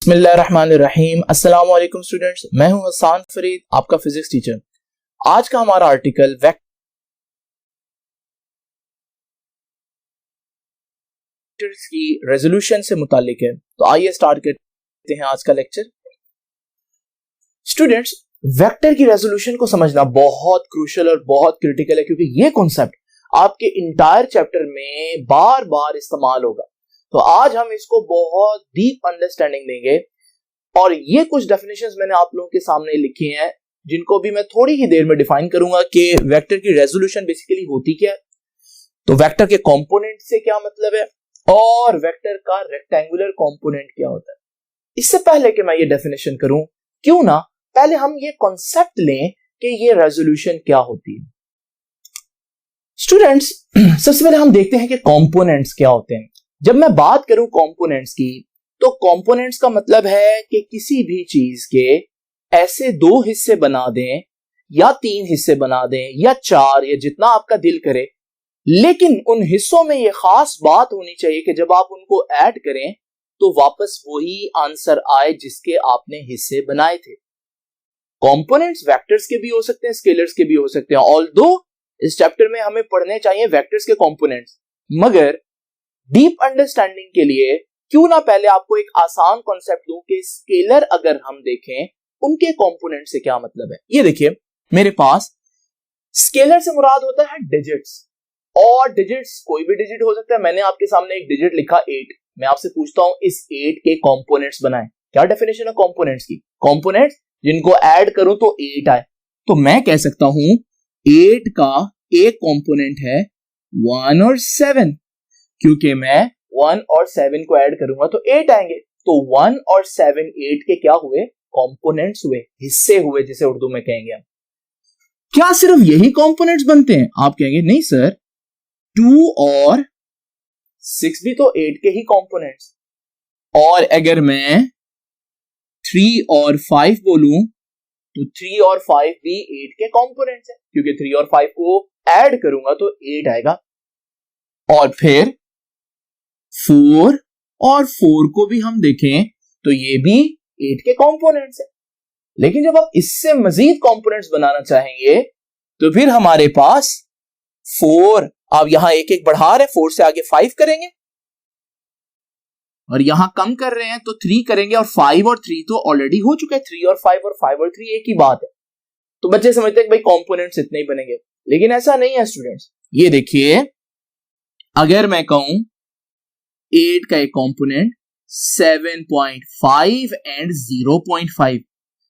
बिस्मिल्लाहिर्रहमानिर्रहीम। अस्सलाम वालेकुम स्टूडेंट्स, मैं हूं हसन फरीद, आपका फिजिक्स टीचर। आज का हमारा आर्टिकल वेक्टर्स की रेजोल्यूशन से मुतालिक है। तो आइए स्टार्ट करते हैं आज का लेक्चर। स्टूडेंट्स, वेक्टर की रेजोल्यूशन को समझना बहुत क्रूशियल और बहुत क्रिटिकल है, क्योंकि ये कॉन्सेप्ट आपके इंटायर चैप्टर में बार बार इस्तेमाल होगा। तो आज हम इसको बहुत डीप अंडरस्टैंडिंग देंगे और ये कुछ डेफिनेशंस मैंने आप लोगों के सामने लिखी हैं, जिनको भी मैं थोड़ी ही देर में डिफाइन करूंगा कि वेक्टर की रेजोल्यूशन बेसिकली होती क्या है, तो वेक्टर के कंपोनेंट से क्या मतलब है और वेक्टर का रेक्टेंगुलर कंपोनेंट क्या होता है। इससे पहले कि मैं ये डेफिनेशन करूं, क्यों ना पहले हम ये कॉन्सेप्ट लें कि ये रेजोल्यूशन क्या होती है। स्टूडेंट्स, सबसे पहले हम देखते हैं कि कंपोनेंट्स क्या होते हैं। जब मैं बात करूं कंपोनेंट्स की, तो कंपोनेंट्स का मतलब है कि किसी भी चीज के ऐसे दो हिस्से बना दें या तीन हिस्से बना दें या चार या जितना आपका दिल करे, लेकिन उन हिस्सों में ये खास बात होनी चाहिए कि जब आप उनको ऐड करें तो वापस वही आंसर आए जिसके आपने हिस्से बनाए थे। कंपोनेंट्स वेक्टर्स के भी हो सकते हैं, स्केलर्स के भी हो सकते हैं। ऑल्दो इस चैप्टर में हमें पढ़ने चाहिए वेक्टर्स के कंपोनेंट्स, मगर डीप अंडरस्टैंडिंग के लिए क्यों ना पहले आपको एक आसान कॉन्सेप्ट दूं कि स्केलर अगर हम देखें उनके कंपोनेंट से क्या मतलब है। ये देखिए, मेरे पास स्केलर से मुराद होता है डिजिट्स, और डिजिट्स कोई भी डिजिट हो सकता है। मैंने आपके सामने एक डिजिट लिखा 8, मैं आपसे पूछता हूं इस 8 के कंपोनेंट्स बनाएं। क्या डेफिनेशन है कंपोनेंट्स की? कंपोनेंट्स जिनको ऐड करूं तो 8 आए। तो मैं कह सकता हूं 8 का एक कंपोनेंट है 1 और 7, क्योंकि मैं 1 और 7 को ऐड करूंगा तो 8 आएंगे। तो 1 और 7 8 के क्या हुए? कंपोनेंट्स हुए, हिस्से हुए, जिसे उर्दू में कहेंगे हम। क्या सिर्फ यही कंपोनेंट्स बनते हैं? आप कहेंगे नहीं सर, 2 और 6 भी तो 8 के ही कंपोनेंट्स। और अगर मैं 3 और 5 बोलूं तो 3 और 5 भी 8 के कंपोनेंट्स हैं, क्योंकि 3 और 5 को ऐड करूंगा तो 8 आएगा। और फिर 4 और 4 को भी हम देखें तो ये भी 8 के कंपोनेंट्स हैं। लेकिन जब आप इससे मजीद कंपोनेंट्स बनाना चाहेंगे तो फिर हमारे पास 4, आप यहां एक एक बढ़ा रहे हैं, 4 से आगे 5 करेंगे, और यहां कम कर रहे हैं तो 3 करेंगे, और 5 और 3 तो ऑलरेडी हो चुका है। 3 और 5 और 5 और 3 एक ही बात है। तो बच्चे समझते हैं कि भाई कंपोनेंट्स इतने ही बनेंगे, लेकिन ऐसा नहीं है स्टूडेंट्स। ये देखिए, अगर मैं कहूं 8 का एक कंपोनेंट 7.5 एंड 0.5,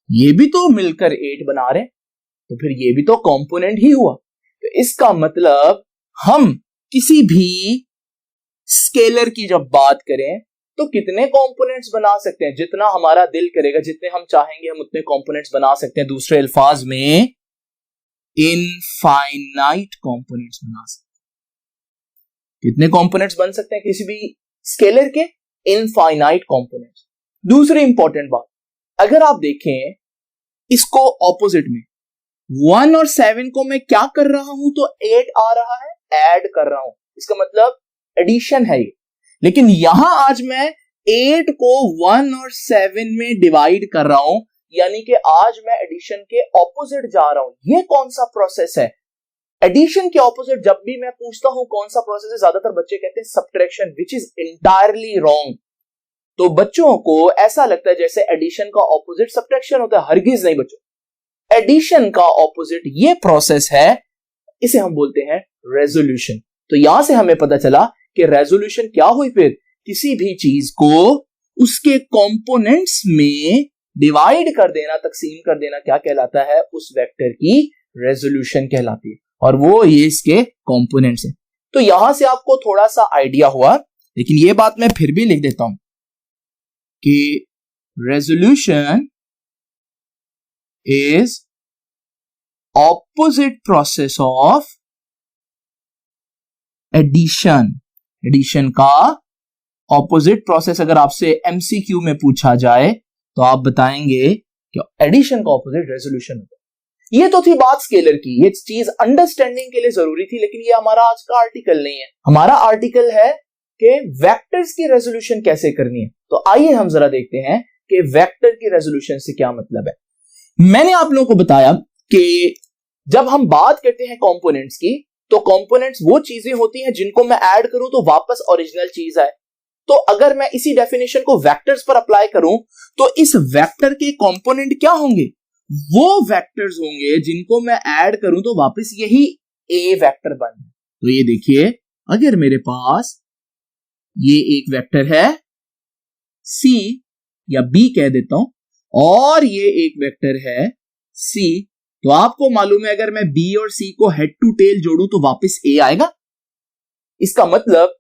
ये भी तो मिलकर 8 बना रहे हैं, तो फिर ये भी तो कंपोनेंट ही हुआ। तो इसका मतलब हम किसी भी स्केलर की जब बात करें तो कितने कंपोनेंट्स बना सकते हैं? जितना हमारा दिल करेगा, जितने हम चाहेंगे हम उतने कंपोनेंट्स बना सकते हैं। दूसरे अल्फाज में इनफाइनाइट कंपोनेंट्स बना सकते हैं। कितने कंपोनेंट्स बन सकते हैं किसी भी स्केलर के? Infinite components. दूसरी इंपॉर्टेंट बात, अगर आप देखें इसको ऑपोजिट में, 1 और 7 को मैं क्या कर रहा हूं तो 8 आ रहा है, ऐड कर रहा हूं, इसका मतलब एडिशन है ये। लेकिन यहां आज मैं 8 को 1 और 7 में डिवाइड कर रहा हूं, यानी कि आज मैं एडिशन के ऑपोजिट जा रहा हूं। ये कौन सा प्रोसेस है? एडिशन के ऑपोजिट जब भी मैं पूछता हूं कौन सा प्रोसेस है, ज्यादातर बच्चे कहते हैं subtraction, which is entirely wrong. तो बच्चों को ऐसा लगता है जैसे एडिशन का ऑपोजिट सब्ट्रैक्शन होता है। हरगिज नहीं बच्चों, एडिशन का ऑपोजिट ये प्रोसेस है, इसे हम बोलते हैं रेजोल्यूशन। तो यहां से हमें पता चला कि रेजोल्यूशन क्या हुई, फिर किसी भी चीज को उसके कंपोनेंट्स में डिवाइड कर देना, तकसीम कर देना, क्या कहलाता है? उस वेक्टर की रेजोल्यूशन कहलाती है, और वो ये इसके कंपोनेंट्स हैं। तो यहां से आपको थोड़ा सा आइडिया हुआ, लेकिन ये बात मैं फिर भी लिख देता हूं कि resolution is opposite process of addition. Addition का ऑपोजिट प्रोसेस अगर आपसे एमसीक्यू में पूछा जाए तो आप बताएंगे कि एडिशन का ऑपोजिट रेजोल्यूशन होता है। ये तो थी बात स्केलर की, ये चीज अंडरस्टैंडिंग के लिए जरूरी थी, लेकिन ये हमारा आज का आर्टिकल नहीं है। हमारा आर्टिकल है कि वेक्टर्स की रेजोल्यूशन कैसे करनी है। तो आइए हम जरा देखते हैं कि वेक्टर की रेजोल्यूशन से क्या मतलब है। मैंने आप लोगों को बताया कि जब हम बात करते हैं कंपोनेंट्स की, तो कंपोनेंट्स वो चीजें होती हैं जिनको मैं ऐड करूं तो वापस ओरिजिनल चीज आए। तो अगर मैं इसी डेफिनेशन को वेक्टर्स पर अप्लाई करूं तो इस वेक्टर के कंपोनेंट क्या होंगे, वो वेक्टर्स होंगे जिनको मैं ऐड करूं तो वापस यही ए वेक्टर बने। तो ये देखिए, अगर मेरे पास ये एक वेक्टर है सी या बी कह देता हूं, और ये एक वेक्टर है सी, तो आपको मालूम है अगर मैं बी और सी को हेड टू टेल जोड़ूं तो वापस ए आएगा। इसका मतलब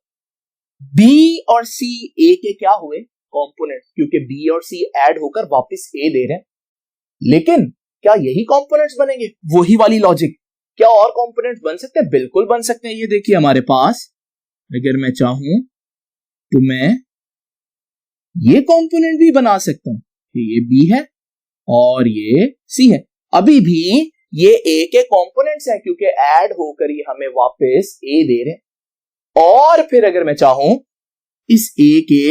बी और सी ए के क्या हुए, कंपोनेंट्स, क्योंकि बी और सी ऐड होकर वापस ए दे रहे हैं। लेकिन क्या यही कंपोनेंट्स बनेंगे, वही वाली लॉजिक, क्या और कंपोनेंट्स बन सकते हैं? बिल्कुल बन सकते हैं। ये देखिए हमारे पास, अगर मैं चाहूं तो मैं ये कंपोनेंट भी बना सकता हूं कि ये बी है और ये सी है, अभी भी ये ए के कंपोनेंट्स हैं क्योंकि ऐड होकर ये हमें वापस ए दे रहे हैं। और फिर अगर मैं चाहूं इस ए के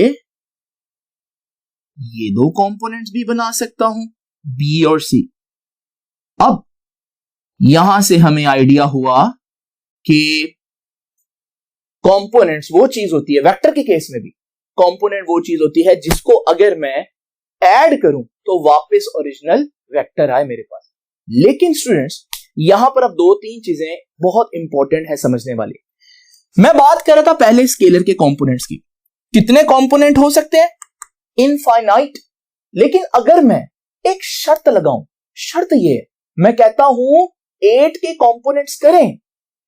ये दो कंपोनेंट्स भी बना सकता हूं, बी और सी। अब यहां से हमें आइडिया हुआ कि कंपोनेंट्स वो चीज होती है, वेक्टर के केस में भी कंपोनेंट वो चीज होती है जिसको अगर मैं ऐड करूं तो वापस ओरिजिनल वेक्टर आए मेरे पास। लेकिन स्टूडेंट्स यहां पर अब दो तीन चीजें बहुत इंपॉर्टेंट है समझने वाली। मैं बात कर रहा था पहले स्केलर के कंपोनेंट्स की, कितने कंपोनेंट हो सकते हैं, इनफाइनाइट। लेकिन अगर मैं एक शर्त लगाऊं, शर्त ये है, मैं कहता हूं 8 के कंपोनेंट्स करें,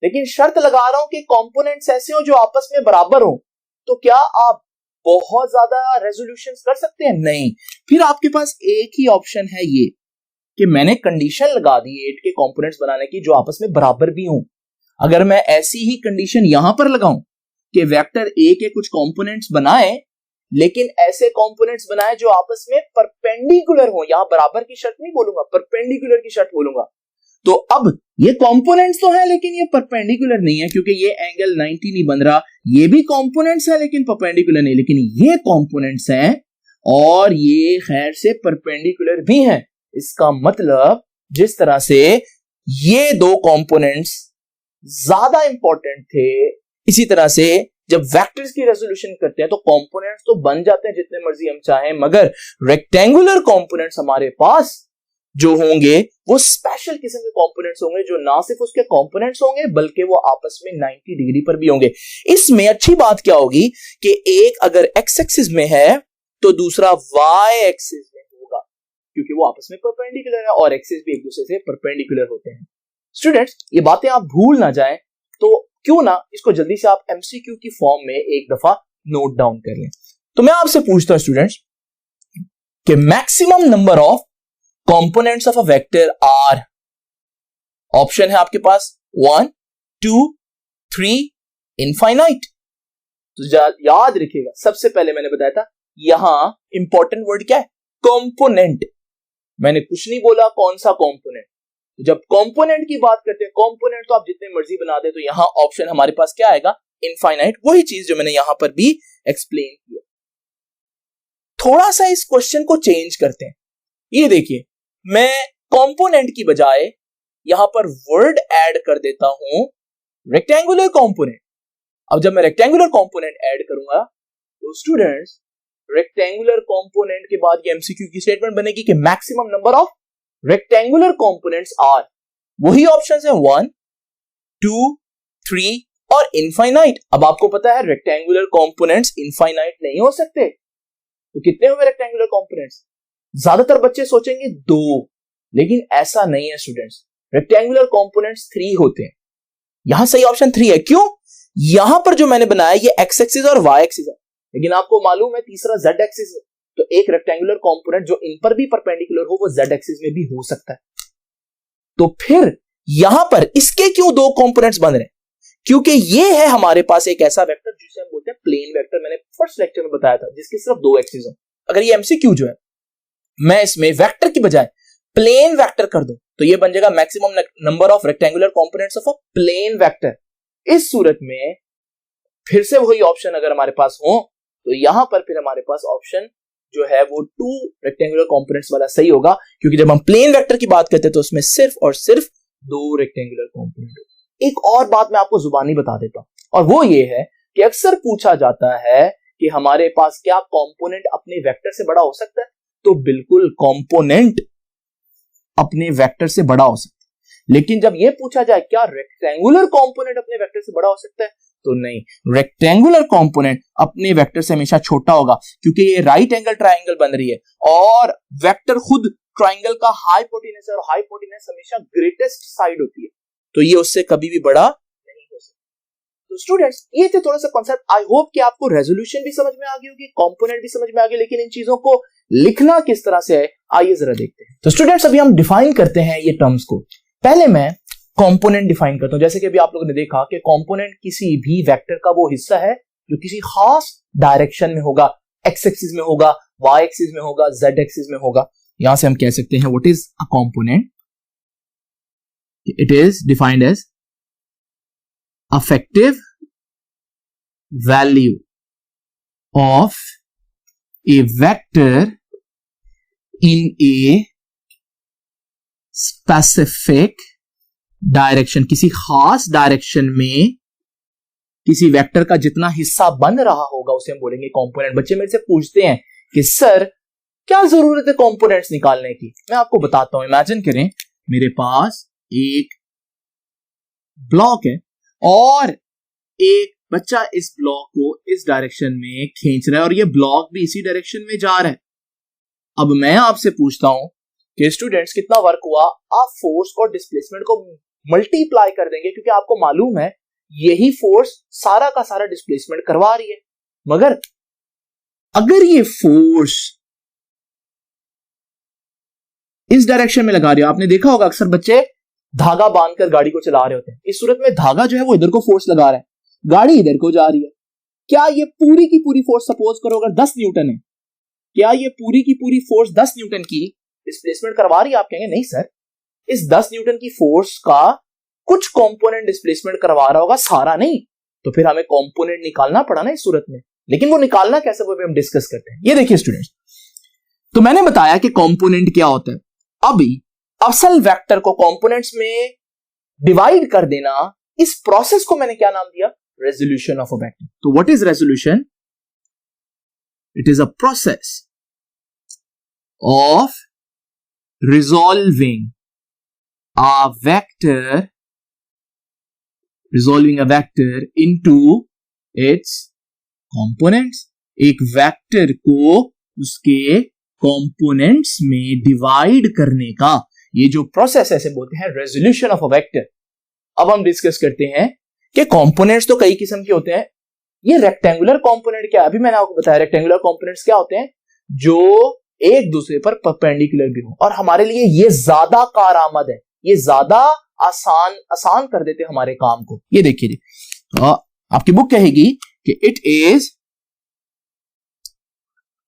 लेकिन शर्त लगा रहा हूं कि कंपोनेंट्स ऐसे हो जो आपस में बराबर हो, तो क्या आप बहुत ज्यादा रेजोल्यूशंस कर सकते हैं? नहीं। फिर आपके पास एक ही ऑप्शन है ये कि मैंने कंडीशन लगा दी 8 के कंपोनेंट्स बनाने की जो आपस में बराबर भी हों। अगर मैं ऐसी ही कंडीशन यहां पर लगाऊं कि वेक्टर ए के कुछ कंपोनेंट्स बनाए, लेकिन ऐसे कंपोनेंट्स बनाए जो आपस में परपेंडिकुलर हो, यहां बराबर की शर्त नहीं बोलूंगा, परपेंडिकुलर की शर्त बोलूंगा, तो अब ये कंपोनेंट्स तो है लेकिन ये परपेंडिकुलर नहीं है क्योंकि ये एंगल 90 नहीं बन रहा। ये भी कंपोनेंट्स है लेकिन परपेंडिकुलर नहीं, लेकिन ये कंपोनेंट्स हैं और ये खैर से परपेंडिकुलर भी हैं। इसका मतलब जिस तरह से ये दो कंपोनेंट्स ज्यादा इंपॉर्टेंट थे, इसी तरह से जब वेक्टर्स की रेजोल्यूशन करते हैं तो कंपोनेंट्स तो बन जाते हैं जितने मर्जी हम चाहें, मगर रेक्टेंगुलर कंपोनेंट्स हमारे पास जो होंगे वो स्पेशल किस्म के कंपोनेंट्स होंगे जो ना सिर्फ उसके कंपोनेंट्स होंगे बल्कि वो आपस में 90 डिग्री पर भी होंगे। इसमें अच्छी बात क्या होगी कि एक अगर एक्स एक्सिस में है तो दूसरा वाई एक्सिस में होगा क्योंकि वो आपस में परपेंडिकुलर है और एक्सिस भी एक दूसरे से परपेंडिकुलर होते हैं। स्टूडेंट्स ये बातें आप भूल ना जाएं, तो क्यों ना इसको जल्दी से आप एमसीक्यू की फॉर्म में एक दफा नोट डाउन कर लें। तो मैं आपसे पूछता हूं स्टूडेंट्स कि maximum number of components of a vector are, option है आपके पास 1, 2, 3, इनफाइनाइट। तो याद रखिएगा, सबसे पहले मैंने बताया था यहां इंपॉर्टेंट वर्ड क्या है, कंपोनेंट। मैंने कुछ नहीं बोला कौन सा कंपोनेंट। जब कंपोनेंट की बात करते हैं, कंपोनेंट तो आप जितने मर्जी बना दे, तो यहां ऑप्शन हमारे पास क्या आएगा, इनफाइनाइट। वही चीज जो मैंने यहां पर भी एक्सप्लेन किया। थोड़ा सा इस क्वेश्चन को चेंज करते हैं। ये देखिए, मैं कंपोनेंट की बजाय यहां पर वर्ड ऐड कर देता हूं रेक्टेंगुलर कंपोनेंट। अब जब मैं रेक्टेंगुलर कंपोनेंट ऐड करूंगा तो स्टूडेंट्स रेक्टेंगुलर कंपोनेंट के बाद ये एमसीक्यू की स्टेटमेंट बनेगी कि maximum number of rectangular components are, वही ऑप्शंस हैं 1, 2, 3 और इनफाइनाइट। अब आपको पता है रेक्टेंगुलर कंपोनेंट्स इनफाइनाइट नहीं हो सकते, तो कितने हुए रेक्टेंगुलर कंपोनेंट्स? ज्यादातर बच्चे सोचेंगे 2, लेकिन ऐसा नहीं है स्टूडेंट्स। रेक्टेंगुलर कंपोनेंट्स 3 होते हैं। यहां सही ऑप्शन 3 है। क्यों? यहां पर जो मैंने बनाया ये एक्स एक्सिस और वाई एक्सिस है, लेकिन आपको मालूम है तीसरा जेड एक्सिस है, तो एक रेक्टेंगुलर कंपोनेंट जो इन पर भी परपेंडिकुलर हो वो जेड एक्सिस में भी हो सकता है। तो फिर यहां पर इसके क्यों 2 कंपोनेंट्स बन रहे हैं? क्योंकि ये है हमारे पास एक ऐसा वेक्टर जिसे हम बोलते हैं प्लेन वेक्टर। मैंने फर्स्ट लेक्चर में बताया था जिसके सिर्फ 2 एक्सिस हो। अगर ये एमसीक्यू जो है मैं इसमें वेक्टर की बजाय प्लेन वेक्टर कर दूं तो ये बन जाएगा maximum number of rectangular components of a plane vector. इस सूरत में फिर से वही ऑप्शन अगर हमारे पास हो तो यहां पर फिर हमारे पास ऑप्शन जो है वो 2 रेक्टेंगुलर कंपोनेंट्स वाला सही होगा, क्योंकि जब हम प्लेन वेक्टर की बात करते हैं तो उसमें सिर्फ और सिर्फ 2 रेक्टेंगुलर कंपोनेंट। एक और बात मैं आपको जुबानी बता देता हूं, और वो ये है कि अक्सर पूछा जाता है कि हमारे पास क्या कंपोनेंट अपने वेक्टर से बड़ा हो सकता है? तो बिल्कुल, कंपोनेंट अपने वेक्टर से बड़ा हो सकता है। लेकिन जब यह पूछा जाए क्या रेक्टेंगुलर कंपोनेंट अपने वेक्टर से बड़ा हो सकता है, तो नहीं, रेक्टेंगुलर कंपोनेंट अपने वेक्टर से हमेशा छोटा होगा, क्योंकि ये राइट एंगल ट्राइंगल बन रही है और वेक्टर खुद ट्राइंगल का हाइपोटेनस है, और हाइपोटेनस हमेशा ग्रेटेस्ट साइड होती है, तो ये उससे कभी भी बड़ा नहीं हो सकता। तो स्टूडेंट्स, ये थे थोड़ा सा कॉन्सेप्ट। आई होप कि आपको रेजोल्यूशन भी समझ में आ गई होगी, कंपोनेंट भी समझ में आ गई, लेकिन इन चीजों को लिखना किस तरह से है आइए जरा देखते हैं। तो स्टूडेंट्स, अभी हम डिफाइन करते हैं ये टर्म्स को। पहले मैं कंपोनेंट डिफाइन करता हूं। जैसे कि अभी आप लोगों ने देखा कि कंपोनेंट किसी भी वेक्टर का वो हिस्सा है जो किसी खास डायरेक्शन में होगा, एक्स एक्सिस में होगा, वाई एक्सिस में होगा, जेड एक्सिस में होगा। यहां से हम कह सकते हैं what is a component? It is defined as effective value of a vector in a specific direction. किसी खास डायरेक्शन में किसी वेक्टर का जितना हिस्सा बन रहा होगा उसे हम बोलेंगे कंपोनेंट। बच्चे मेरे से पूछते हैं कि सर क्या जरूरत है कंपोनेंट्स निकालने की? मैं आपको बताता हूं। इमेजिन करें मेरे पास एक ब्लॉक है और एक बच्चा इस ब्लॉक को इस डायरेक्शन में खींच रहा है और ये ब्लॉक भी इसी डायरेक्शन में जा रहा है। अब मैं आपसे पूछता हूं कि स्टूडेंट्स कितना वर्क हुआ? आप फोर्स और डिस्प्लेसमेंट को मल्टीप्लाई कर देंगे, क्योंकि आपको मालूम है यही फोर्स सारा का सारा डिस्प्लेसमेंट करवा रही है। मगर अगर ये फोर्स इस डायरेक्शन में लगा रही हो, आपने देखा होगा अक्सर बच्चे धागा बांधकर गाड़ी को चला रहे होते हैं। इस सूरत में धागा जो है वो इधर को फोर्स लगा रहा है, गाड़ी इधर को जा रही है। क्या ये पूरी की पूरी फोर्स, सपोज करो अगर 10 न्यूटन है, क्या ये पूरी की पूरी फोर्स 10 न्यूटन की डिस्प्लेसमेंट करवा रही है? आप कहेंगे नहीं सर, इस 10 न्यूटन की फोर्स का कुछ कंपोनेंट डिस्प्लेसमेंट करवा रहा होगा, सारा नहीं। तो फिर हमें कंपोनेंट निकालना पड़ा ना इस सूरत में। लेकिन वो निकालना कैसे, वो भी हम डिस्कस करते हैं। ये देखिए स्टूडेंट्स, तो मैंने बताया कि कंपोनेंट क्या होता है। अभी असल वेक्टर को कंपोनेंट्स में डिवाइड कर देना, इस प्रोसेस को मैंने क्या नाम दिया? Resolution of a vector. तो what is resolution? It is a process of resolving a vector into its components। एक वेक्टर को उसके कंपोनेंट्स में डिवाइड करने का ये जो प्रोसेस है, इसे बोलते हैं रेजोल्यूशन ऑफ अ वेक्टर। अब हम डिस्कस करते हैं कि कंपोनेंट्स तो कई किस्म के होते हैं। ये रेक्टेंगुलर कंपोनेंट क्या है? अभी मैंने आपको बताया रेक्टेंगुलर कंपोनेंट्स क्या होते हैं, जो एक दूसरे पर परपेंडिकुलर भी हो, और हमारे लिए ये ज्यादा कारआमद है, ये ज्यादा आसान कर देते हैं हमारे काम को। ये देखिए जी, तो आपकी बुक कहेगी कि इट इज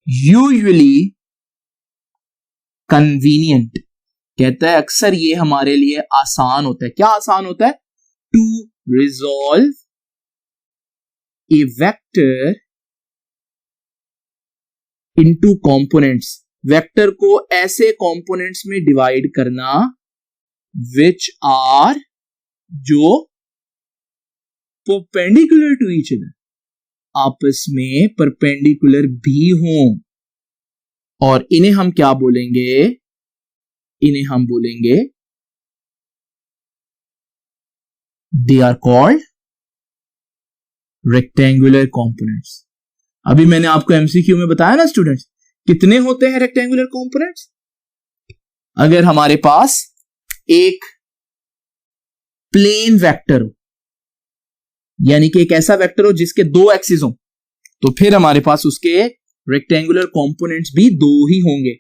यूजुअली कन्वीनियंट। कहता है अक्सर ये हमारे लिए आसान होता है। क्या आसान होता है? To resolve a vector into components. Vector को ऐसे कंपोनेंट्स में डिवाइड करना विच आर, जो परपेंडिकुलर टू ईच अदर, आपस में परपेंडिकुलर भी हों। और इन्हें हम क्या बोलेंगे? इन्हें हम बोलेंगे they are called rectangular components. अभी मैंने आपको एमसीक्यू में बताया ना स्टूडेंट्स, कितने होते हैं रेक्टेंगुलर कंपोनेंट्स? अगर हमारे पास एक प्लेन वेक्टर हो, यानी कि एक ऐसा वेक्टर हो जिसके 2 एक्सिस हो, तो फिर हमारे पास उसके रेक्टेंगुलर कंपोनेंट्स भी 2 ही होंगे,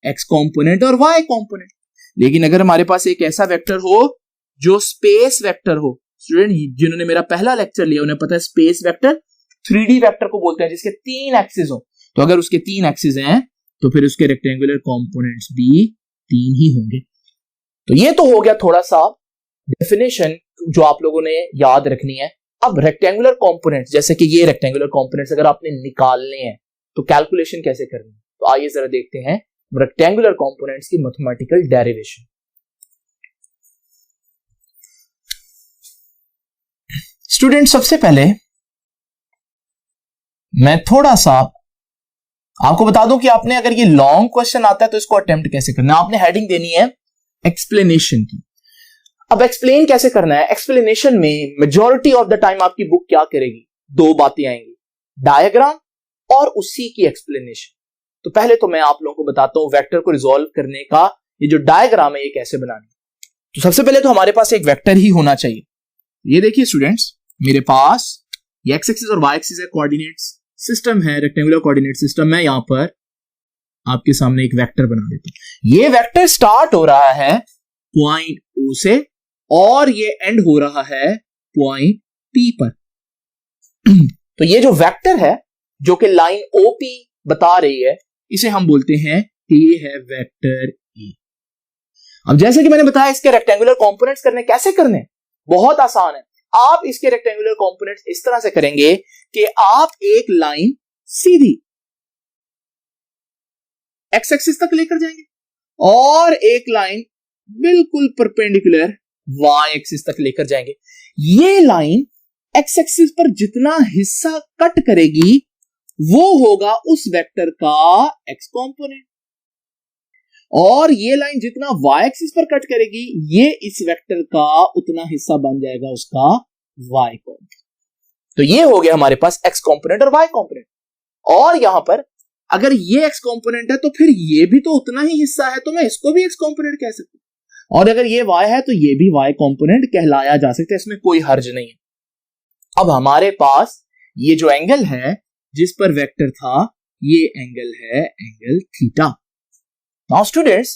एक्स कंपोनेंट और वाई कंपोनेंट। लेकिन अगर हमारे पास एक ऐसा वेक्टर हो जो स्पेस वेक्टर हो, स्टूडेंट जिन्होंने मेरा पहला लेक्चर लिया उन्हें पता है स्पेस वेक्टर 3D वेक्टर को बोलते हैं, जिसके 3 एक्सिस हो। तो अगर उसके 3 एक्सिस हैं तो फिर उसके रेक्टेंगुलर कंपोनेंट्स भी 3 ही होंगे। तो ये तो हो गया थोड़ा सा डेफिनेशन जो आप लोगों ने याद रखनी है। अब रेक्टेंगुलर कंपोनेंट्स, जैसे कि ये रेक्टेंगुलर कंपोनेंट्स अगर आपने निकालने हैं तो कैलकुलेशन कैसे करनी है। तो आइए जरा देखते हैं रेक्टेंगुलर कंपोनेंट्स की मैथमेटिकल डेरिवेशन। स्टूडेंट, सबसे पहले मैं थोड़ा सा आपको बता दूं कि आपने अगर ये लॉन्ग क्वेश्चन आता है तो इसको अटेम्प्ट कैसे करना है। आपने हेडिंग देनी है एक्सप्लेनेशन की। अब एक्सप्लेन कैसे करना है, एक्सप्लेनेशन में मेजॉरिटी ऑफ द टाइम आपकी बुक क्या करेगी, दो बातें आएंगी, डायग्राम और उसी की एक्सप्लेनेशन। तो पहले तो मैं आप लोगों को बताता हूं वेक्टर को रिजॉल्व करने का ये जो डायग्राम है ये कैसे बनाना है। तो सबसे पहले तो हमारे पास एक वेक्टर ही होना चाहिए। ये देखिए स्टूडेंट्स, मेरे पास ये एक्स एक्सिस और वाई एक्सिस है, कोऑर्डिनेट्स सिस्टम है, रेक्टेंगुलर कोऑर्डिनेट सिस्टम। मैं यहां पर आपके सामने एक वेक्टर बना देता हूं। ये वेक्टर स्टार्ट हो रहा है पॉइंट ओ से और ये एंड हो रहा है पॉइंट पी पर। तो ये जो वेक्टर है जो कि लाइन ओपी बता रही है, इसे हम बोलते हैं कि ये है वेक्टर ए। अब जैसे कि मैंने बताया इसके रेक्टेंगुलर कंपोनेंट्स करने कैसे करने, बहुत आसान है। आप इसके रेक्टेंगुलर कंपोनेंट्स इस तरह से करेंगे कि आप एक लाइन सीधी एक्स एक्सिस तक लेकर जाएंगे और एक लाइन बिल्कुल परपेंडिकुलर वाई एक्सिस तक लेकर जाएंगे। ये लाइन एक्स एक्सिस पर जितना हिस्सा कट करेगी वो होगा उस वेक्टर का एक्स कंपोनेंट, और ये लाइन जितना वाई एक्सिस पर कट करेगी ये इस वेक्टर का उतना हिस्सा बन जाएगा उसका वाई कंपोनेंट। तो ये हो गया हमारे पास एक्स कंपोनेंट और वाई कंपोनेंट। और यहां पर अगर ये एक्स कंपोनेंट है तो फिर ये भी तो उतना ही हिस्सा है, तो मैं इसको भी एक्स कंपोनेंट कह सकता हूं। और अगर ये वाई है तो ये भी वाई कंपोनेंट कहलाया जा सकता है, इसमें कोई हर्ज नहीं है। अब हमारे पास ये जो एंगल है जिस पर वेक्टर था, ये एंगल है एंगल थीटा। नाउ स्टूडेंट्स,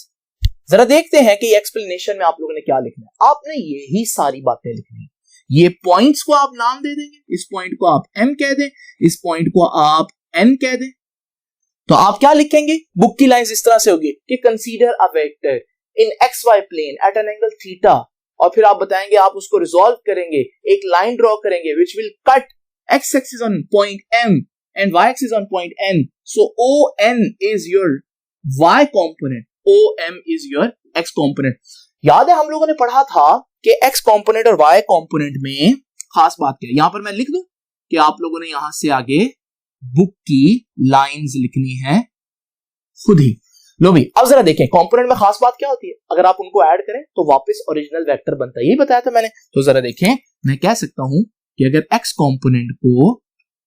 जरा देखते हैं कि एक्सप्लेनेशन में आप लोगों ने क्या लिखना है। आपने यही सारी बातें लिखनी है। ये पॉइंट्स को आप नाम दे देंगे, इस पॉइंट को आप m कह दें, इस पॉइंट को आप n कह दें। तो आप क्या लिखेंगे, बुक की लाइंस इस तरह से होगी कि consider a vector in X Y plane at an angle theta, और फिर आप बताएंगे आप उसको रिजॉल्व करेंगे, एक लाइन ड्रॉ करेंगे which will cut x axis on point m and y axis on point n. So ON is your y component, OM is your x component. याद है हम लोगों ने पढ़ा था कि x component और y component में खास बात क्या है। यहां पर मैं लिख दूं कि आप लोगों ने यहां से आगे बुक की लाइंस लिखनी है खुद ही। लो भाई, अब जरा देखें कंपोनेंट में खास बात क्या होती है। अगर आप उनको ऐड करें तो वापस ओरिजिनल वेक्टर बनता है, यही बताया था मैंने। तो जरा देखें, मैं कह सकता हूं कि अगर x कंपोनेंट को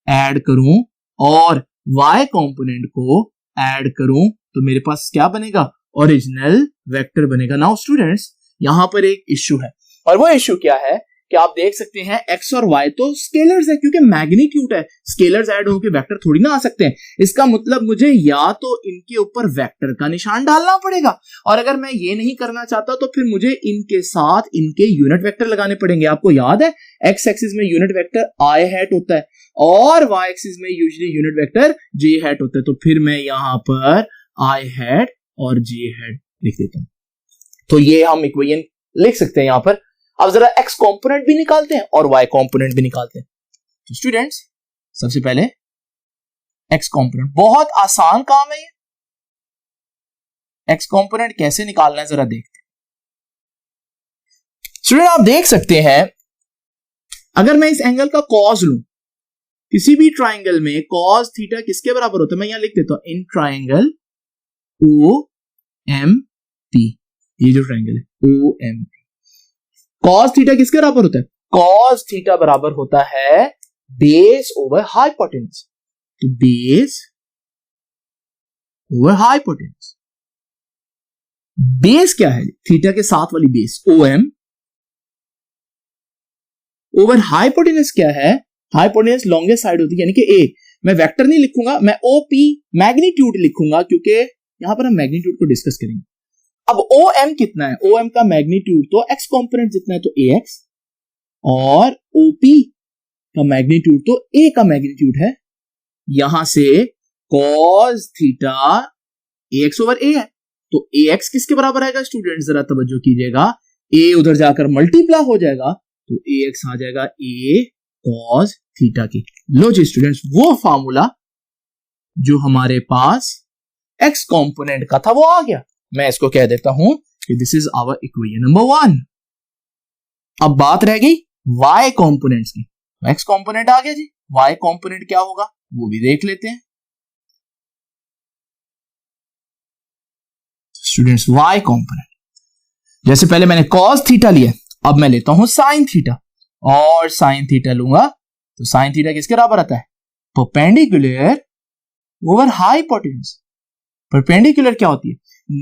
ऐड करूं और y कंपोनेंट को ऐड करूं तो मेरे पास क्या बनेगा, ओरिजिनल वेक्टर बनेगा। नाउ स्टूडेंट्स, यहां पर एक इश्यू है, और वो इश्यू क्या है कि आप देख सकते हैं x और y तो स्केलर्स है, क्योंकि मैग्नीट्यूड है, स्केलर्स ऐड होकर वेक्टर थोड़ी ना आ सकते हैं। इसका मतलब मुझे या तो इनके ऊपर वेक्टर का निशान डालना पड़ेगा, और अगर मैं ये नहीं करना चाहता तो फिर मुझे इनके साथ इनके यूनिट वेक्टर लगाने पड़ेंगे। आपको याद है x एक्सिस में यूनिट वेक्टर i हैट होता है और y एक्सिस में usually unit vector j hat होता है। तो फिर मैं यहां पर i हैट और j हैट लिख देता हूं। तो ये हम इक्वेशन लिख सकते हैं यहां पर। अब जरा x कंपोनेंट भी निकालते हैं और y कंपोनेंट भी निकालते हैं। तो स्टूडेंट्स, सबसे पहले x कंपोनेंट, बहुत आसान काम है ये। x कंपोनेंट कैसे निकालना है जरा देखते हैं। स्टूडेंट, आप देख सकते हैं अगर मैं इस एंगल का कॉस लूं, किसी भी ट्राइंगल में कॉस थीटा किसके बराबर होता है, मैं यहां लिख देता हूं इन ट्राइंगल OMP। ये जो ट्राइंगल है OMP, कॉस थीटा किसके बराबर होता है, कॉस थीटा बराबर होता है बेस ओवर हाइपोटेन्यूज। तो बेस ओवर हाइपोटेन्यूज, बेस क्या है, थीटा के साथ वाली बेस OM, ओवर हाइपोटेन्यूज क्या है, हाइपोटेन्यूज लॉन्गेस्ट साइड होती है यानी कि A। मैं वेक्टर नहीं लिखूंगा, मैं OP मैग्नीट्यूड लिखूंगा, क्योंकि यहां पर हम मैग्नीट्यूड को डिस्कस करेंगे। अब OM कितना है, OM का मैग्नीट्यूड तो x कंपोनेंट जितना है तो AX, और OP का मैग्नीट्यूड तो A का मैग्नीट्यूड है। यहां से cos theta AX over A है, तो AX किसके बराबर आएगा स्टूडेंट, जरा तवज्जो कीजिएगा, A उधर जाकर मल्टीप्लाई हो जाएगा तो AX आ जाएगा A cos थीटा की। लो जी स्टूडेंट्स, वो फार्मूला जो हमारे पास x कंपोनेंट का था वो आ गया। मैं इसको कह देता हूं कि this is our equation number 1। अब बात रह गई y कंपोनेंट्स की। x कंपोनेंट आ गया जी, y कंपोनेंट क्या होगा वो भी देख लेते हैं। स्टूडेंट्स y कंपोनेंट, जैसे पहले मैंने cos थीटा लिया, अब मैं लेता हूं sin थीटा, और sin थीटा लूंगा तो sin थीटा किसके बराबर आता है, परपेंडिकुलर ओवर हाइपोटेन्यूज। परपेंडिकुलर क्या होती है,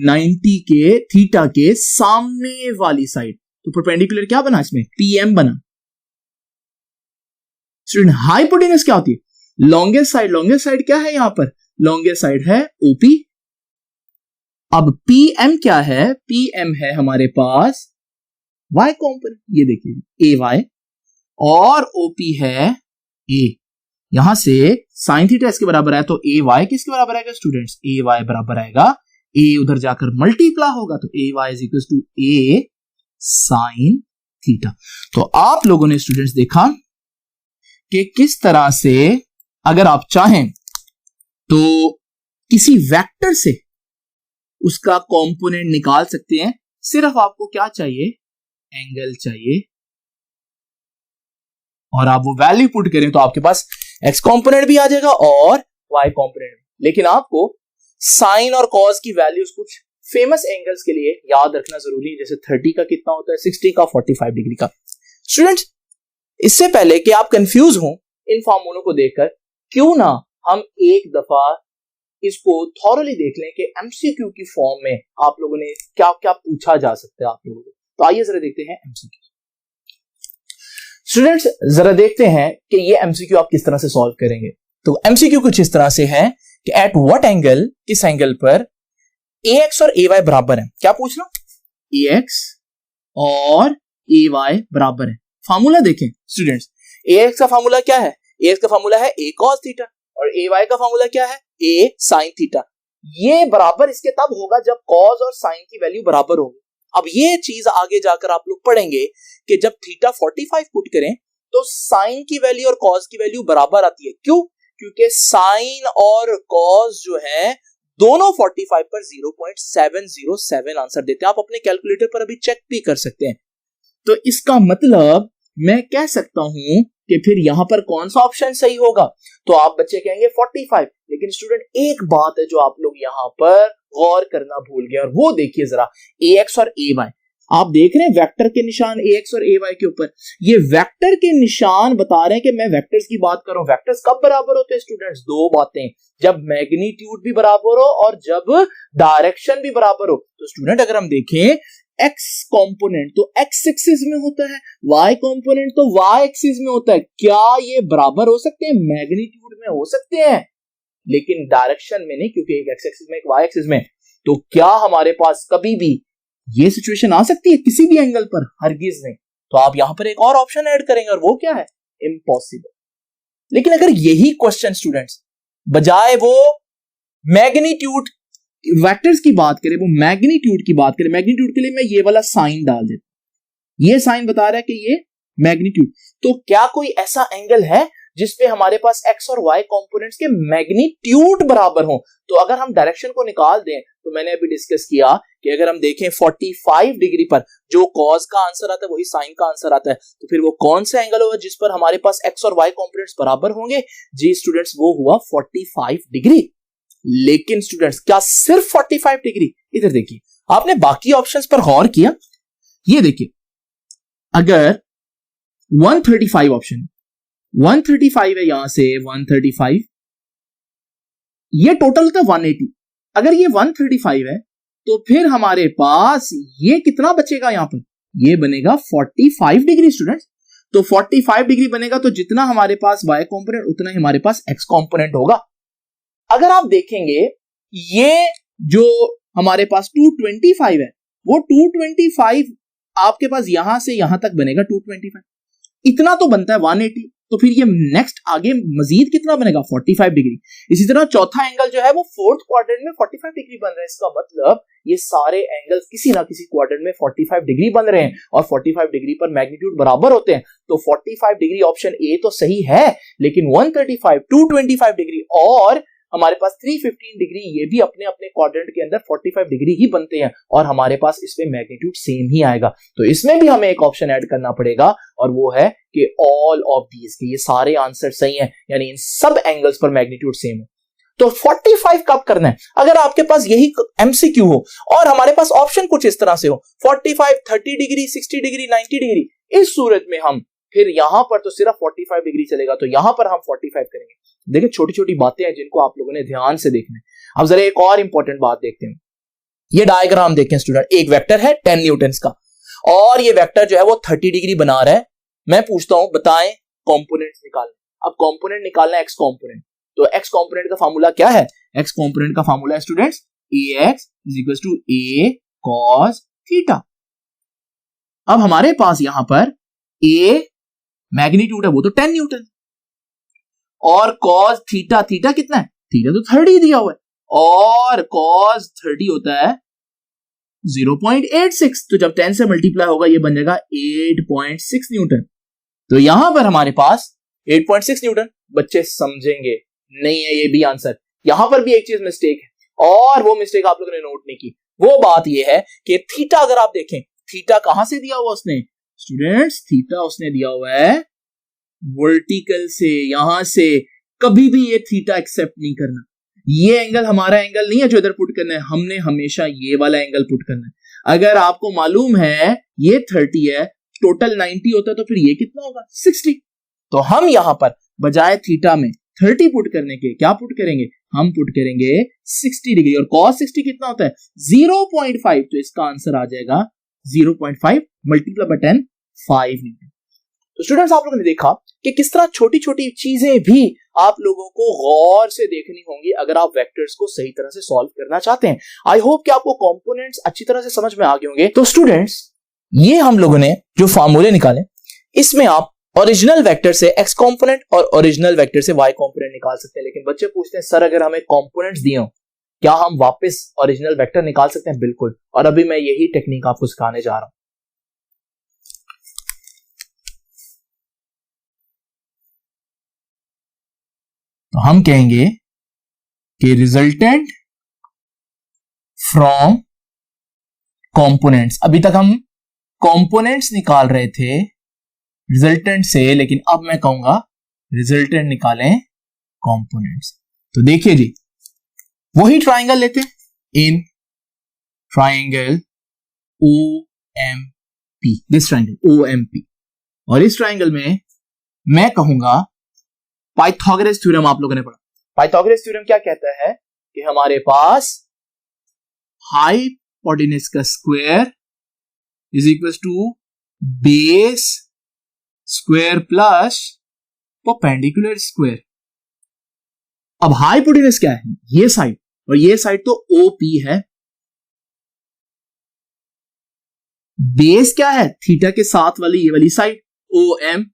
90 के थीटा के सामने वाली साइड, तो परपेंडिकुलर क्या बना इसमें, PM बना। स्टूडेंट हाइपोटेन्यूज क्या होती है, लॉन्गेस्ट साइड। लॉन्गेस्ट साइड क्या है यहां पर, लॉन्गेस्ट साइड है OP। अब PM क्या है, PM है हमारे पास y कंपोनेंट, ये देखिए AY, और OP है A। यहां से sin थीटा इसके बराबर है तो AY किसके बराबर आएगा स्टूडेंट्स, AY बराबर आएगा A उधर जाकर मल्टीप्लाई होगा तो AY is equal to A sin theta. तो आप लोगों ने स्टूडेंट्स देखा कि किस तरह से अगर आप चाहें तो किसी वेक्टर से उसका कंपोनेंट निकाल सकते हैं। सिर्फ आपको क्या चाहिए, एंगल चाहिए, और आप वो वैल्यू पुट करें तो आपके पास x कंपोनेंट भी आ जाएगा और y कंपोनेंट भी। लेकिन आपको साइन और कॉस की वैल्यूज कुछ फेमस एंगल्स के लिए याद रखना जरूरी है, जैसे 30 का कितना होता है, 60 का, 45 डिग्री का। स्टूडेंट्स, इससे पहले कि आप कंफ्यूज हो इन फॉर्मूलों को देखकर, क्यों ना हम एक दफा इसको थॉरली देख लें कि एमसीक्यू की फॉर्म में आप लोगों ने क्या क्या पूछा जा सकता है आप लोगों को। तो आइए जरा देखते हैं एमसीक्यू। स्टूडेंट्स, जरा देखते हैं कि ये एमसीक्यू आप किस तरह से सॉल्व करेंगे। तो एमसीक्यू कुछ इस तरह से है कि एट व्हाट एंगल, किस एंगल पर AX और AY बराबर है। क्या पूछना, AX और AY बराबर है। फार्मूला देखें स्टूडेंट्स, AX का फार्मूला क्या है, AX का फार्मूला है A cos थीटा, और AY का फार्मूला क्या है, A sin थीटा। ये बराबर इसके तब होगा जब cos और sin की वैल्यू बराबर होगी। अब ये चीज आगे जाकर आप लोग पढ़ेंगे कि जब थीटा 45 पुट करें तो sin की वैल्यू और cos की वैल्यू बराबर आती है। क्यों, क्योंकि sin और cos जो है दोनों 45 पर 0.707 आंसर देते हैं। आप अपने कैलकुलेटर पर अभी चेक भी कर सकते हैं। तो इसका मतलब मैं कह सकता हूं कि फिर यहां पर कौन सा ऑप्शन सही होगा। तो आप बच्चे कहेंगे 45, लेकिन स्टूडेंट एक बात है जो आप लोग यहां पर गौर करना भूल गए, और वो देखिए जरा, AX और AY आप देख रहे हैं वेक्टर के निशान AX और AY के ऊपर। ये वेक्टर के निशान बता रहे हैं कि मैं वेक्टर्स की बात कर रहा हूं। वेक्टर्स कब बराबर होते हैं स्टूडेंट्स, दो बातें, जब मैग्नीट्यूड भी बराबर हो और जब डायरेक्शन भी बराबर हो। तो स्टूडेंट अगर हम देखें x कंपोनेंट तो x एक्सिस में होता है, y कंपोनेंट तो y एक्सिस में होता है। क्या ये बराबर हो सकते हैं, मैग्नीट्यूड में हो सकते हैं, लेकिन डायरेक्शन में नहीं, क्योंकि एक x एक्सिस में एक y एक्सिस में। तो क्या हमारे पास कभी भी ये सिचुएशन आ सकती है किसी भी एंगल पर, हरगिज नहीं। तो आप यहां पर एक और ऑप्शन ऐड करेंगे, और वो क्या है, इम्पॉसिबल। लेकिन अगर यही क्वेश्चन स्टूडेंट्स बजाय वो मैग्नीट्यूड वेक्टर्स की बात करें, वो मैग्नीट्यूड की बात करें, मैग्नीट्यूड के लिए मैं ये वाला साइन डाल देता हूं। ये साइन बता रहा है कि ये मैग्नीट्यूड। तो क्या कोई ऐसा एंगल है जिसपे हमारे पास x और y कंपोनेंट्स के मैग्नीट्यूड बराबर हो। तो अगर हम डायरेक्शन को निकाल दें, तो मैंने अभी डिस्कस किया कि अगर हम देखें 45 डिग्री पर जो cos का आंसर आता है वही sin का आंसर आता है, तो फिर वो कौन सा एंगल होगा जिस पर हमारे पास x और y कंपोनेंट्स बराबर होंगे। जी स्टूडेंट्स, वो हुआ 45 डिग्री। लेकिन स्टूडेंट्स, क्या सिर्फ 45 डिग्री, इधर देखिए, आपने बाकी ऑप्शंस पर गौर किया। ये देखिए, अगर 135 ऑप्शन 135 है, यहां से 135, ये टोटल होता है 180। अगर ये 135 है तो फिर हमारे पास ये कितना बचेगा, यहां पर ये बनेगा 45 डिग्री स्टूडेंट्स। तो 45 डिग्री बनेगा तो जितना हमारे पास y कंपोनेंट उतना ही हमारे पास x कंपोनेंट होगा। अगर आप देखेंगे ये जो हमारे पास 225 है, वो 225 आपके पास यहां से यहां तक बनेगा 225, इतना तो बनता है 180। तो फिर ये नेक्स्ट आगे मजीद कितना बनेगा, 45 डिग्री। इसी तरह चौथा एंगल जो है वो फोर्थ क्वाड्रेंट में 45 डिग्री बन रहा है। इसका मतलब ये सारे एंगल्स किसी ना किसी क्वाड्रेंट में 45 डिग्री बन रहे हैं, और 45 डिग्री पर मैग्नीट्यूड बराबर होते हैं। तो 45 डिग्री ऑप्शन ए तो सही है, लेकिन 135, 225 डिग्री और हमारे पास 315 डिग्री ये भी अपने अपने क्वाड्रेंट के अंदर 45 डिग्री ही बनते हैं और हमारे पास इसमें मैग्नीट्यूड सेम ही आएगा। तो इसमें भी हमें एक ऑप्शन ऐड करना पड़ेगा और वो है कि ऑल ऑफ दीज के ये सारे आंसर सही हैं, यानी इन सब एंगल्स पर मैग्नीट्यूड सेम है। तो 45 कब करना है? अगर आपके पास यही एमसीक्यू हो और हमारे पास ऑप्शन कुछ इस तरह से हो 45, 30 डिग्री, 60 डिग्री, 90 डिग्री, इस सूरत में हम फिर यहां पर तो सिर्फ 45 डिग्री चलेगा, तो यहां पर हम 45 करेंगे। देखिए छोटी छोटी बातें हैं जिनको आप लोगों ने ध्यान से देखना है। अब जरा एक और इंपॉर्टेंट बात देखते हैं। ये डायग्राम देखें स्टूडेंट, एक वेक्टर है 10 न्यूटन्स का और ये वेक्टर जो है वो 30 डिग्री बना रहा है। मैं पूछता हूं बताएं कंपोनेंट्स निकालना। अब कंपोनेंट निकालना है एक्स कंपोनेंट, तो एक्स कंपोनेंट का फार्मूला क्या है? एक्स कंपोनेंट का फार्मूला है students ax = a cos theta. अब हमारे पास यहां पर a मैग्नीट्यूड है वो तो 10 न्यूटन और cos थीटा, थीटा कितना है? थीटा तो 30 दिया हुआ है और cos 30 होता है 0.86, तो जब 10 से मल्टीप्लाई होगा ये बन जाएगा 8.6 न्यूटन। तो यहां पर हमारे पास 8.6 न्यूटन। बच्चे समझेंगे नहीं है ये भी आंसर। यहां पर भी एक चीज मिस्टेक है और वो मिस्टेक आप लोगों ने नोट नहीं की। वो बात ये है कि थीटा अगर आप देखें, थीटा कहां से दिया हुआ उसने? स्टूडेंट्स थीटा उसने दिया हुआ है वर्टिकल से, यहां से। कभी भी ये थीटा एक्सेप्ट नहीं करना। ये एंगल हमारा एंगल नहीं है जो इधर पुट करना है, हमने हमेशा ये वाला एंगल पुट करना है। अगर आपको मालूम है ये 30 है, टोटल 90 होता है, तो फिर ये कितना होगा? 60। तो हम यहां पर बजाय थीटा में 30 पुट करने के क्या पुट करेंगे? हम पुट करेंगे 60 डिग्री और cos 60 कितना होता है? 0.5। तो इसका आंसर आ जाएगा 0.5 मल्टीप्लाई बाय 10 5 न्यूटन। तो स्टूडेंट्स आप लोगों ने देखा कि किस तरह छोटी छोटी चीजें भी आप लोगों को गौर से देखनी होंगी अगर आप वेक्टर्स को सही तरह से सॉल्व करना चाहते हैं। आई होप कि आपको कंपोनेंट्स अच्छी तरह से समझ में आ गए होंगे। तो स्टूडेंट्स ये हम लोगों ने जो फार्मूले निकाले, इसमें आप ओरिजिनल वेक्टर से एक्स कंपोनेंट और ओरिजिनल वेक्टर से वाई कंपोनेंट निकाल सकते हैं। लेकिन बच्चे पूछते हैं सर अगर हमें कंपोनेंट्स दिए हो क्या हम वापस ओरिजिनल वेक्टर निकाल सकते हैं? बिल्कुल, और अभी मैं यही टेक्निक आपको सिखाने जा रहा हूं। तो हम कहेंगे कि रिजल्टेंट फ्रॉम कंपोनेंट्स। अभी तक हम कंपोनेंट्स निकाल रहे थे रिजल्टेंट से, लेकिन अब मैं कहूंगा रिजल्टेंट निकालें कंपोनेंट्स। तो देखिए जी, वही ट्राइंगल लेते हैं, in triangle OMP, this triangle OMP, और इस ट्राइंगल में मैं कहूंगा पाइथागोरस थ्योरम आप लोगों ने पढ़ा। पाइथागोरस थ्योरम क्या कहता है कि हमारे पास हाइपोटेन्यूज का square is equal to base square plus perpendicular square. अब हाइपोटेन्यूज क्या है? ये साइड, और ये साइड तो OP है। बेस क्या है? थीटा के साथ वाली ये वाली साइड OM,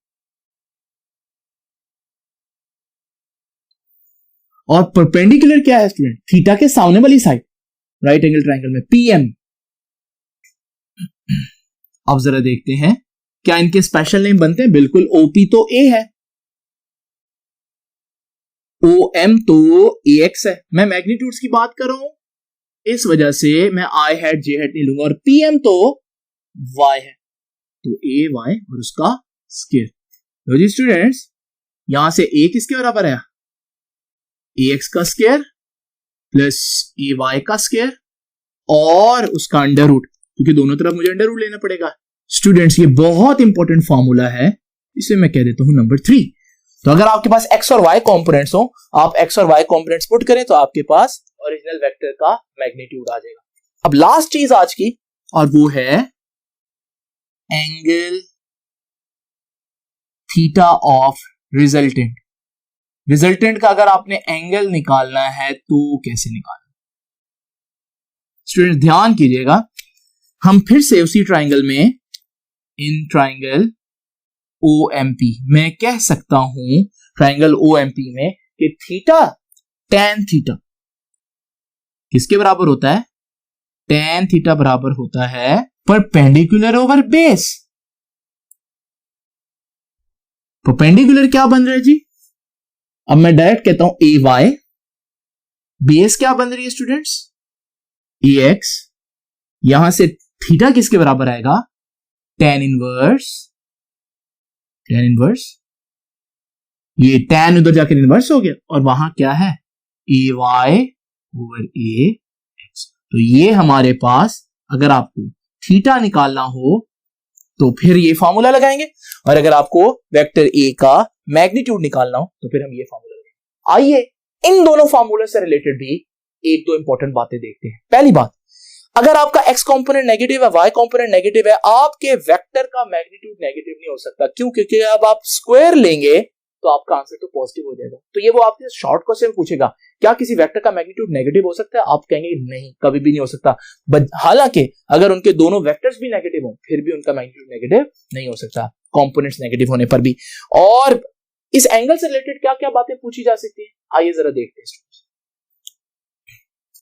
और परपेंडिकुलर क्या है स्टूडेंट? थीटा के सामने वाली साइड राइट एंगल ट्रायंगल में PM। अब जरा देखते हैं क्या इनके स्पेशल नेम बनते हैं? बिल्कुल, OP तो A है, OM तो AX है। मैं मैग्नीट्यूड्स की बात कर रहा हूं, इस वजह से मैं I हैट J हैट नहीं लूंगा, और PM तो Y है, तो AY और उसका स्क्वायर। तो जी स्टूडेंट्स यहां से A किसके बराबर है? AX का स्क्वायर प्लस AY का स्क्वायर और उसका अंडर रूट, क्योंकि दोनों तरफ मुझे अंडर रूट लेना पड़ेगा। स्टूडेंट्स ये बहुत इंपॉर्टेंट फॉर्मूला है, इसे मैं कह देता हूं नंबर 3। तो अगर आपके पास x और y कंपोनेंट्स हो, आप x और y कंपोनेंट्स पुट करें तो आपके पास ओरिजिनल वेक्टर का मैग्नीट्यूड आ जाएगा। अब लास्ट चीज आज की, और वो है angle theta of resultant. Resultant का अगर आपने एंगल निकालना है तो कैसे निकालना? स्टूडेंट ध्यान कीजिएगा, हम फिर से उसी ट्राइंगल में इन ट्राइंगल OMP मैं कह सकता हूं ट्राइंगल OMP में कि थीटा tan थीटा किसके बराबर होता है? tan थीटा बराबर होता है परपेंडिकुलर ओवर बेस। परपेंडिकुलर क्या बन रहा है जी? अब मैं डायरेक्ट कहता हूं AY बेस क्या बन रही है स्टूडेंट्स? ax, यहां से थीटा किसके बराबर आएगा? tan इनवर्स, ये tan उधर जाकर इनवर्स हो गया और वहां क्या है? ay over ax। तो ये हमारे पास, अगर आपको थीटा निकालना हो तो फिर ये फॉर्मूला लगाएंगे, और अगर आपको वेक्टर ए का मैग्नीट्यूड निकालना हो तो फिर हम ये फॉर्मूला लगाएंगे। आइए इन दोनों फॉर्मूले से रिलेटेड भी एक दो इंपॉर्टेंट बातें देखते हैं। पहली बात, अगर आपका x कंपोनेंट नेगेटिव है, y कंपोनेंट नेगेटिव है, आपके वेक्टर का मैग्नीट्यूड नेगेटिव नहीं हो सकता। क्यों? क्योंकि अब आप स्क्वायर लेंगे तो आपका आंसर तो पॉजिटिव हो जाएगा। तो ये वो आपसे शॉर्ट क्वेश्चन पूछेगा, क्या किसी वेक्टर का मैग्नीट्यूड नेगेटिव हो सकता है? आप कहेंगे नहीं, कभी भी नहीं हो सकता। हालांकि अगर उनके दोनों वेक्टर्स भी नेगेटिव हो फिर भी उनका मैग्नीट्यूड नेगेटिव नहीं हो सकता, कंपोनेंट्स नेगेटिव होने पर भी। और इस एंगल से रिलेटेड क्या क्या बातें पूछी जा सकती है, आइए जरा देखते हैं।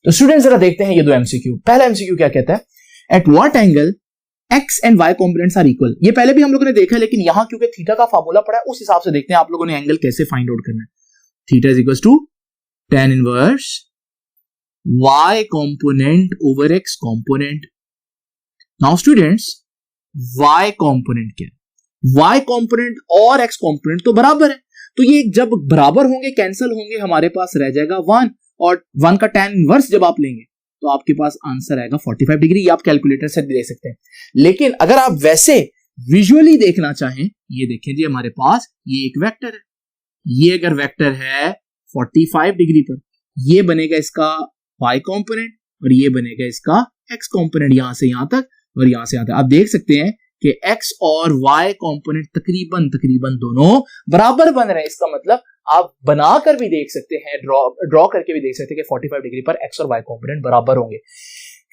तो स्टूडेंट्स जरा देखते हैं ये दो एमसीक्यू। पहला एमसीक्यू क्या कहता है? At what angle x and y components are equal. ये पहले भी हम लोगों ने देखा है, लेकिन यहां क्योंकि थीटा का फार्मूला पड़ा है उस हिसाब से देखते हैं आप लोगों ने एंगल कैसे फाइंड आउट करना है। Theta is equal to tan inverse y component over x component. Now students, y component क्या है? y कंपोनेंट और x कंपोनेंट तो बराबर है, तो ये जब बराबर होंगे कैंसिल होंगे, हमारे पास रह जाएगा 1, और 1 का tan इनवर्स जब आप लेंगे तो आपके पास आंसर आएगा 45 डिग्री। ये आप कैलकुलेटर से भी दे सकते हैं, लेकिन अगर आप वैसे विजुअली देखना चाहें, ये देखें जी, हमारे पास ये एक वेक्टर है, ये अगर वेक्टर है 45 डिग्री पर, ये बनेगा इसका y कंपोनेंट और ये बनेगा इसका x कंपोनेंट, यहां से यहां तक और यहां से यहां तक। आप देख सकते हैं कि x और y कंपोनेंट तकरीबन दोनों बराबर बन रहे हैं। इसका मतलब आप बनाकर भी देख सकते हैं, ड्रॉ करके भी देख सकते हैं कि 45 डिग्री पर x और y कंपोनेंट बराबर होंगे।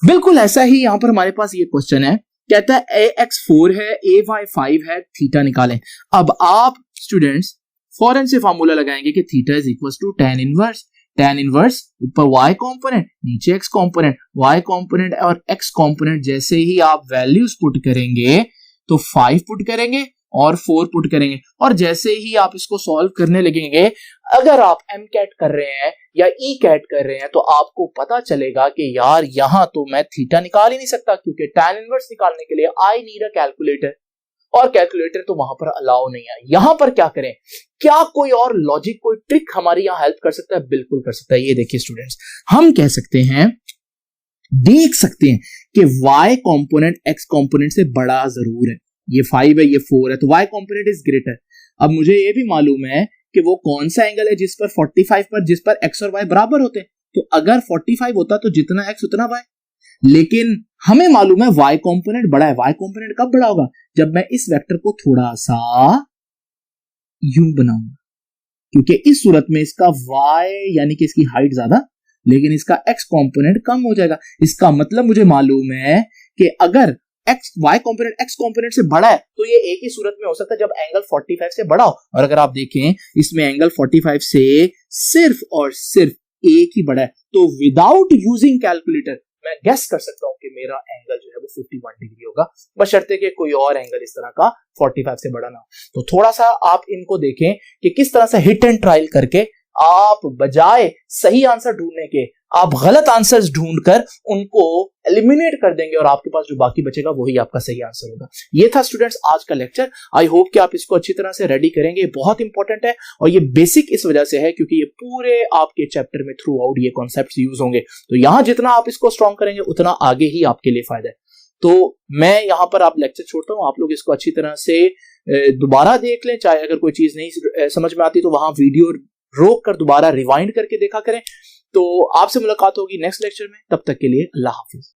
बिल्कुल ऐसा ही यहां पर हमारे पास ये क्वेश्चन है, कहता है ax 4 है, ay 5 है, थीटा निकालें। अब आप स्टूडेंट्स फौरन से फार्मूला लगाएंगे कि theta is equal to tan inverse ऊपर y कंपोनेंट नीचे x कंपोनेंट, y कंपोनेंट और x कंपोनेंट जैसे ही आप वैल्यूज पुट करेंगे तो 5 पुट करेंगे और 4 पुट करेंगे, और जैसे ही आप इसको सॉल्व करने लगेंगे, अगर आप एम कैट कर रहे हैं या ई कैट कर रहे हैं तो आपको पता चलेगा कि यार यहां तो मैं थीटा निकाल ही नहीं सकता, क्योंकि tan इनवर्स निकालने के लिए आई नीड अ कैलकुलेटर, और कैलकुलेटर तो वहां पर अलाउ नहीं है। यहां पर क्या करें? क्या कोई और लॉजिक, कोई ट्रिक हमारी यहां हेल्प कर सकता है? बिल्कुल कर सकता है। ये देखिए स्टूडेंट्स, हम कह सकते हैं, देख सकते हैं कि y कंपोनेंट x कंपोनेंट से बड़ा जरूर है। ये 5 है, ये 4 है, तो y कंपोनेंट इज ग्रेटर। अब मुझे ये भी मालूम है कि वो कौन सा एंगल है जिस पर 45 पर जिस पर x और y बराबर होते हैं। तो अगर 45 होता तो जितना x उतना y, लेकिन हमें मालूम है y कंपोनेंट बड़ा है। y कंपोनेंट कब बड़ा होगा? जब मैं इस वेक्टर को थोड़ा सा यूं बनाऊंगा, क्योंकि इस सूरत में इसका y यानी कि इसकी हाइट ज्यादा, लेकिन इसका x कंपोनेंट कम हो जाएगा। इसका मतलब मुझे मालूम है कि अगर y कंपोनेंट x कंपोनेंट से बड़ा है तो ये एक ही सूरत में हो सकता है जब एंगल 45 से बड़ा हो। और अगर आप देखें इसमें एंगल 45 से सिर्फ और सिर्फ एक ही बड़ा है, तो विदाउट यूजिंग कैलकुलेटर मैं गेस कर सकता हूं कि मेरा एंगल जो है वो 51 डिग्री होगा, बशर्ते कि कोई और एंगल इस तरह का 45 से बड़ा ना हो। तो थोड़ा सा आप इनको देखें कि किस तरह से हिट एंड ट्रायल करके आप बजाय सही आंसर ढूंढने के आप गलत आंसर्स ढूंढकर उनको एलिमिनेट कर देंगे, और आपके पास जो बाकी बचेगा वही आपका सही आंसर होगा। ये था स्टूडेंट्स आज का लेक्चर। आई होप कि आप इसको अच्छी तरह से रेडी करेंगे। बहुत इंपॉर्टेंट है, और ये बेसिक इस वजह से है क्योंकि ये पूरे आपके चैप्टर में थ्रू आउट ये कॉन्सेप्ट्स यूज होंगे। तो यहां जितना आप इसको स्ट्रॉन्ग करेंगे उतना आगे ही आपके लिए फायदा है। तो मैं यहां पर आप लेक्चर छोड़ता हूं, आप लोग इसको अच्छी तरह से दोबारा देख लें। चाहे अगर कोई चीज नहीं समझ में आती तो वहां वीडियो रोक कर दोबारा रिवाइंड करके देखा करें। तो आपसे मुलाकात होगी नेक्स्ट लेक्चर में, तब तक के लिए अल्लाह हाफिज।